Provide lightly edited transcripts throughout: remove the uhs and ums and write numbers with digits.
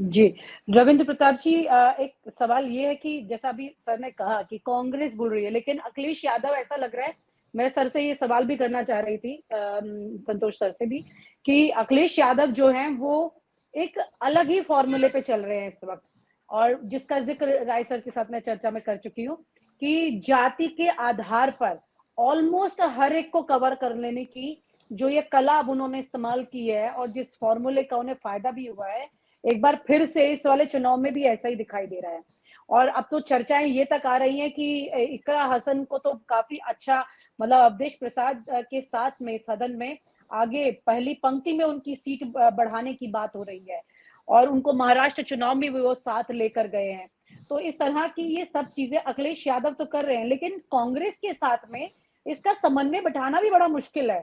जी, रविंद्र प्रताप जी, एक सवाल ये है कि जैसा अभी सर ने कहा कि कांग्रेस बोल रही है, लेकिन अखिलेश यादव ऐसा लग रहा है, मैं सर से ये सवाल भी करना चाह रही थी, संतोष सर से भी, कि अखिलेश यादव जो हैं वो एक अलग ही फॉर्मूले पे चल रहे हैं इस वक्त, और जिसका जिक्र राय सर के साथ मैं चर्चा में कर चुकी हूँ कि जाति के आधार पर ऑलमोस्ट हर एक को कवर कर लेने की जो ये कला अब उन्होंने इस्तेमाल की है, और जिस फॉर्मूले का उन्हें फायदा भी हुआ है, एक बार फिर से इस वाले चुनाव में भी ऐसा ही दिखाई दे रहा है। और अब तो चर्चाएं ये तक आ रही हैं कि इकरा हसन को तो काफी अच्छा, मतलब अवधेश प्रसाद के साथ में सदन में आगे पहली पंक्ति में उनकी सीट बढ़ाने की बात हो रही है, और उनको महाराष्ट्र चुनाव में भी वो साथ लेकर गए हैं। तो इस तरह की ये सब चीजें अखिलेश यादव तो कर रहे हैं, लेकिन कांग्रेस के साथ में इसका समन्वय बिठाना भी बड़ा मुश्किल है।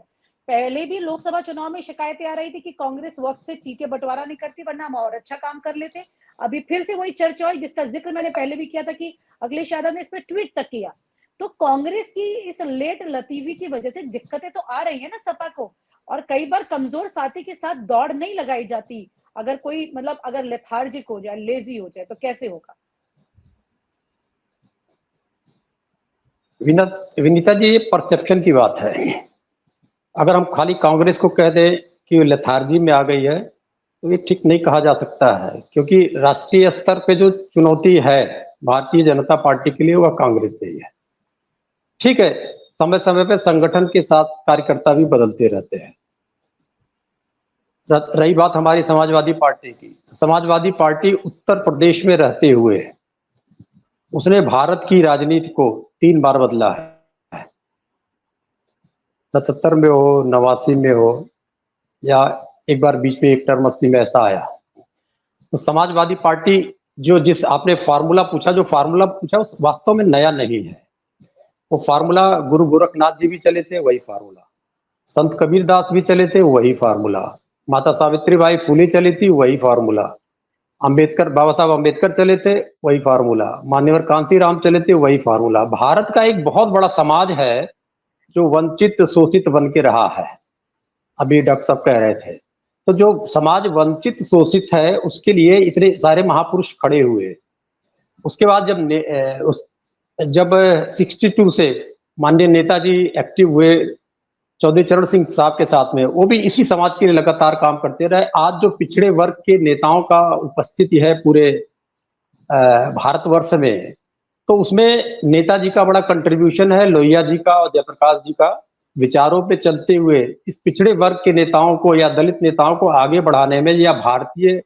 पहले भी लोकसभा चुनाव में शिकायतें आ रही थी कि कांग्रेस वक्त से सीटें बंटवारा नहीं करती, वरना हम और अच्छा काम कर लेते। अभी फिर से वही चर्चा हुई, जिसका जिक्र मैंने पहले भी किया था कि अखिलेश यादव ने इस पर ट्वीट तक किया। तो कांग्रेस की इस लेट लतीफी की वजह से दिक्कतें तो आ रही है ना सपा को, और कई बार कमजोर साथी के साथ दौड़ नहीं लगाई जाती। अगर कोई, मतलब अगर लेथार्जिक हो जाए, लेजी हो जाए, तो कैसे होगा? विनीता जी, ये परसेप्शन की बात है। अगर हम खाली कांग्रेस को कह दें कि लेथार्जी में आ गई है तो ये ठीक नहीं कहा जा सकता है, क्योंकि राष्ट्रीय स्तर पे जो चुनौती है भारतीय जनता पार्टी के लिए वह कांग्रेस से ही है। ठीक है, समय समय पे संगठन के साथ कार्यकर्ता भी बदलते रहते हैं। रही बात हमारी समाजवादी पार्टी की, समाजवादी पार्टी उत्तर प्रदेश में रहते हुए उसने भारत की राजनीति को 3 बार बदला है। 77 में हो, 89 में हो, या एक बार बीच में एक टर्म 80 में ऐसा आया। तो समाजवादी पार्टी जो, जिस आपने फार्मूला पूछा, जो फार्मूला पूछा उस वास्तव में नया नहीं है। वो फार्मूला गुरु गोरखनाथ जी भी चले थे, वही फार्मूला संत कबीर दास भी चले थे, वही फार्मूला माता सावित्रीबाई फुले चली थी, वही फार्मूला अंबेडकर, बाबा साहब अंबेडकर चले थे, वही फार्मूला मान्यवर कांसी राम चले थे, वही फार्मूला। भारत का एक बहुत बड़ा समाज है जो वंचित शोषित बन के रहा है। अभी डॉक्टर साहब कह रहे थे, तो जो समाज वंचित शोषित है उसके लिए इतने सारे महापुरुष खड़े हुए। उसके बाद जब 62 से माननीय नेताजी एक्टिव हुए चौधरी चरण सिंह साहब के साथ में, वो भी इसी समाज के लिए लगातार काम करते रहे। आज जो पिछड़े वर्ग के नेताओं का उपस्थिति है पूरे भारतवर्ष में, तो उसमें नेताजी का बड़ा कंट्रीब्यूशन है, लोहिया जी का और जयप्रकाश जी का। विचारों पे चलते हुए इस पिछड़े वर्ग के नेताओं को या दलित नेताओं को आगे बढ़ाने में या भारतीय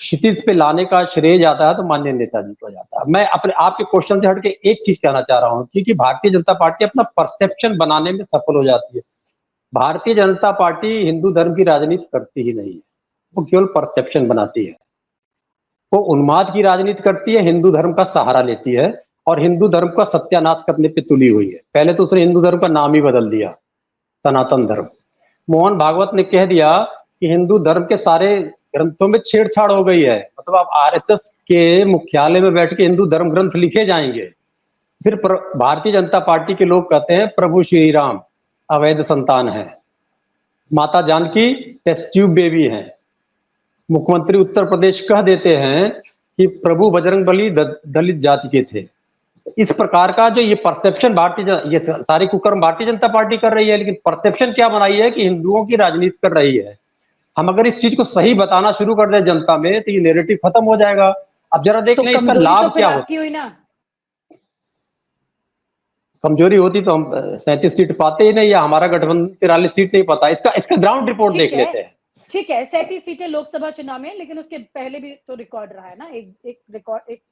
क्षितिज पे लाने का श्रेय जाता है तो माननीय नेताजी को जाता है। मैं अपने आपके क्वेश्चन से हटके एक चीज कहना चाह रहा हूँ, क्योंकि भारतीय जनता पार्टी अपना परसेप्शन बनाने में सफल हो जाती है। भारतीय जनता पार्टी हिंदू धर्म की राजनीति करती ही नहीं है, वो केवल परसेप्शन बनाती है। वो उन्माद की राजनीति करती है, हिंदू धर्म का सहारा लेती है और हिंदू धर्म का सत्यानाश करने पे तुली हुई है। पहले तो उसने हिंदू धर्म का नाम ही बदल दिया, सनातन धर्म। मोहन भागवत ने कह दिया कि हिंदू धर्म के सारे ग्रंथों में छेड़छाड़ हो गई है, मतलब आप आरएसएस के मुख्यालय में बैठ के हिंदू धर्म ग्रंथ लिखे जाएंगे। फिर भारतीय जनता पार्टी के लोग कहते हैं प्रभु श्री राम अवैध संतान है, माता जानकी टेस्ट ट्यूब बेबी है। मुख्यमंत्री उत्तर प्रदेश कह देते हैं कि प्रभु बजरंगबली दलित जाति के थे। इस प्रकार का जो ये परसेप्शन ये सारी कुकर्म भारतीय जनता पार्टी कर रही है, लेकिन परसेप्शन क्या बनाई है कि हिंदुओं की राजनीति कर रही है। हम अगर इस चीज को सही बताना शुरू कर दें जनता में तो ये नैरेटिव खत्म हो जाएगा। अब जरा देख लें इसका लाभ क्या होता। कमजोरी होती तो हम 37 सीट पाते ही नहीं, या हमारा गठबंधन 43 सीट नहीं पाता। इसका ग्राउंड रिपोर्ट देख लेते हैं। ठीक है, 37 सीटें लोकसभा चुनाव में, लेकिन उसके पहले भी तो रिकॉर्ड रहा है ना। एक रिकॉर्ड, एक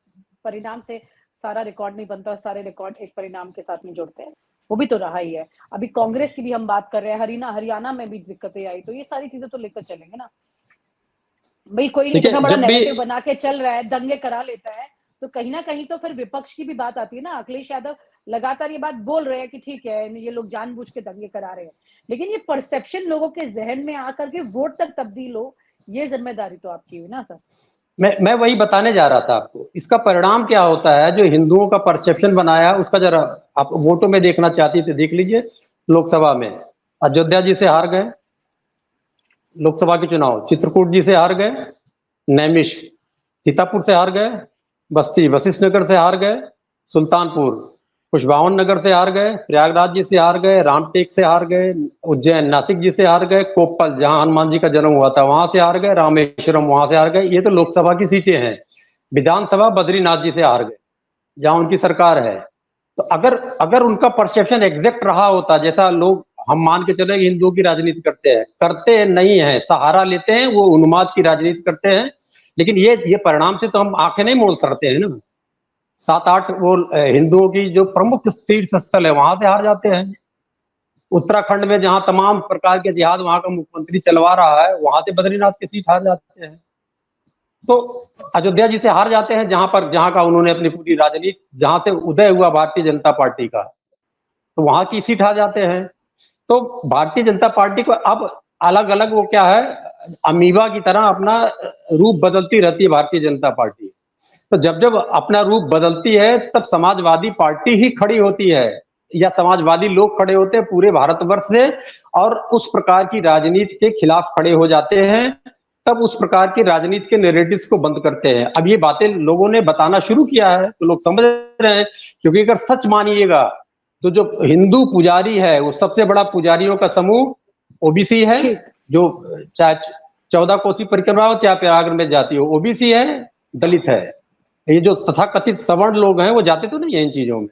परिणाम से सारा रिकॉर्ड नहीं बनता, सारे रिकॉर्ड एक परिणाम के साथ में जुड़ते हैं, वो भी तो रहा ही है। अभी कांग्रेस की भी हम बात कर रहे हैं, हरियाणा में भी दिक्कतें आई, तो ये सारी चीजें तो लेकर चलेंगे ना भाई। कोई नहीं इतना बड़ा नैरेटिव बना के चल रहा है, दंगे करा लेता है, तो कहीं ना कहीं तो फिर विपक्ष की भी बात आती है ना। अखिलेश यादव लगातार ये बात बोल रहे हैं कि ठीक है ये लोग जानबूझ के दंगे करा रहे हैं, लेकिन ये परसेप्शन लोगों के जहन में आकर के वोट तक तब्दील हो, ये जिम्मेदारी तो आपकी हुई ना सर। मैं वही बताने जा रहा था आपको। इसका परिणाम क्या होता है, जो हिंदुओं का परसेप्शन बनाया उसका जरा आप वोटों में देखना चाहती थे, देख लीजिए। लोकसभा में अयोध्या जी से हार गए, लोकसभा के चुनाव चित्रकूट जी से हार गए, नैमिष सीतापुर से हार गए, बस्ती वशिष्ठ नगर से हार गए, सुल्तानपुर कुशवावन नगर से हार गए, प्रयागराज जी से हार गए, रामटेक से हार गए, उज्जैन नासिक जी से हार गए, कोप्पल जहां हनुमान जी का जन्म हुआ था वहां से हार गए, रामेश्वरम वहां से हार गए। ये तो लोकसभा की सीटें हैं। विधानसभा बद्रीनाथ जी से हार गए जहां उनकी सरकार है। तो अगर अगर उनका परसेप्शन एग्जैक्ट रहा होता, जैसा लोग हम मान के चले हिंदुओं की राजनीति करते नहीं है, सहारा लेते हैं, वो उन्माद की राजनीति करते हैं। लेकिन ये परिणाम से तो हम आंखें नहीं मोल सकते हैं ना। 7-8 वो हिंदुओं की जो प्रमुख तीर्थ स्थल है वहां से हार जाते हैं। उत्तराखंड में जहां तमाम प्रकार के जिहाद वहां का मुख्यमंत्री चलवा रहा है, वहां से बद्रीनाथ की सीट हार जाते हैं। तो अयोध्या जी से हार जाते हैं, जहां का उन्होंने अपनी पूरी राजनीति, जहां से उदय हुआ भारतीय जनता पार्टी का, तो वहां की सीट हार जाते हैं। तो भारतीय जनता पार्टी को अब अलग अलग वो क्या है, अमीबा की तरह अपना रूप बदलती रहती है भारतीय जनता पार्टी। तो जब जब अपना रूप बदलती है तब समाजवादी पार्टी ही खड़ी होती है, या समाजवादी लोग खड़े होते हैं पूरे भारतवर्ष से, और उस प्रकार की राजनीति के खिलाफ खड़े हो जाते हैं। तब उस प्रकार की राजनीति के नैरेटिव्स को बंद करते हैं। अब ये बातें लोगों ने बताना शुरू किया है तो लोग समझ रहे हैं। क्योंकि अगर सच मानिएगा तो जो हिंदू पुजारी है वो सबसे बड़ा पुजारियों का समूह ओबीसी है, जो चाहे 14 कोसी परिक्रमा हो चाहे प्रयागराज में जाती हो, ओबीसी है, दलित है। ये जो तथाकथित सवर्ण लोग हैं वो जाते तो नहीं है इन चीजों में।